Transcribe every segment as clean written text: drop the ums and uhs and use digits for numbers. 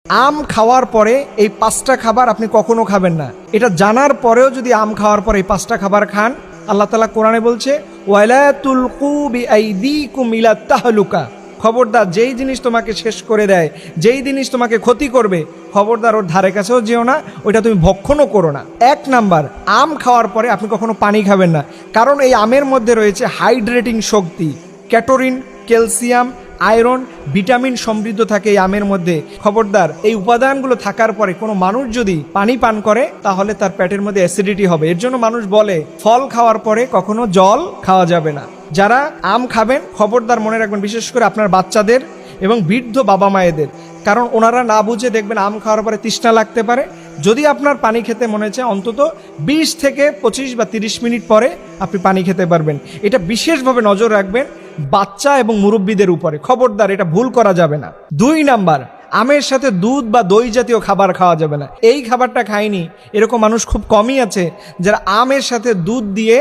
আম খাওয়ার পরে এই 5টা খাবার আপনি কখনো খাবেন না। এটা জানার পরেও যদি আম খাওয়ার পরে এই 5টা খাবার খান, আল্লাহ তাআলা কোরআনে বলছে ওয়ালা তুলকু বিআইদিকুম ইলা তাহলুকা, খবরদার যেই জিনিস তোমাকে শেষ করে দেয়, যেই জিনিস তোমাকে ক্ষতি করবে, খবরদার ওর ধারে কাছেও যেও না, ওইটা তুমি ভক্ষণও করো না। 1 নাম্বার, আম খাওয়ার পরে আপনি কখনো পানি খাবেন না, কারণ এই আমের মধ্যে রয়েছে হাইড্রেটিং শক্তি, ক্যাটোরিন, ক্যালসিয়াম, আয়রন, ভিটামিন সমৃদ্ধ থাকে এই আমের মধ্যে। খবরদার এই উপাদানগুলো থাকার পরে কোনো মানুষ যদি পানি পান করে তাহলে তার পেটের মধ্যে অ্যাসিডিটি হবে। এর জন্য মানুষ বলে ফল খাওয়ার পরে কখনো জল খাওয়া যাবে না। যারা আম খাবেন খবরদার মনে রাখবেন, বিশেষ করে আপনার বাচ্চাদের এবং বৃদ্ধ বাবা মায়েদের, কারণ ওনারা না বুঝে দেখবেন আম খাওয়ার পরে তৃষ্ণা লাগতে পারে। যদি আপনার পানি খেতে মনে চায় অন্তত 20 থেকে 25 বা 30 মিনিট পরে আপনি পানি খেতে পারবেন। এটা বিশেষভাবে নজর রাখবেন বাচ্চা এবং মুরব্বীদের উপরে, খবরদার এটা ভুল করা যাবে না। 2 নাম্বার, আমের সাথে দুধ বা দই জাতীয় খাবার খাওয়া যাবে না। এই খাবারটা খায়নি এরকম মানুষ খুব কমই আছে যারা আমের সাথে দুধ দিয়ে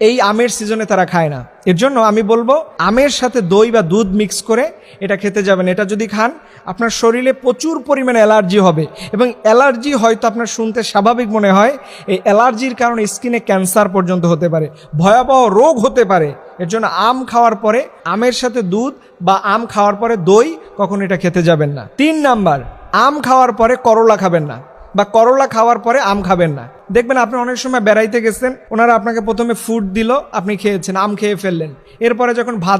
এই আমের সিজনে তারা খায় না। এর জন্য আমি বলবো আমের সাথে দই বা দুধ মিক্স করে এটা খেতে যাবেন। এটা যদি খান আপনার শরীরে প্রচুর পরিমাণে অ্যালার্জি হবে, এবং অ্যালার্জি হয়তো আপনার শুনতে স্বাভাবিক মনে হয়, এই অ্যালার্জির কারণে স্কিনে ক্যান্সার পর্যন্ত হতে পারে, ভয়াবহ রোগ হতে পারে। এর জন্য আম খাওয়ার পরে আমের সাথে দুধ বা আম খাওয়ার পরে দই কখনো এটা খেতে যাবেন না। 3 নাম্বার, আম খাওয়ার পরে করলা খাবেন না, বা করলা খাওয়ার পরে আম খাবেন না। দেখবেন আপনি অনেক সময় বেড়াইতে গেছেন, ওনারা আপনাকে প্রথমে ফুড দিল, আপনি খেয়েছেন, আম খেয়ে ফেললেন, এরপরে যখন ভাত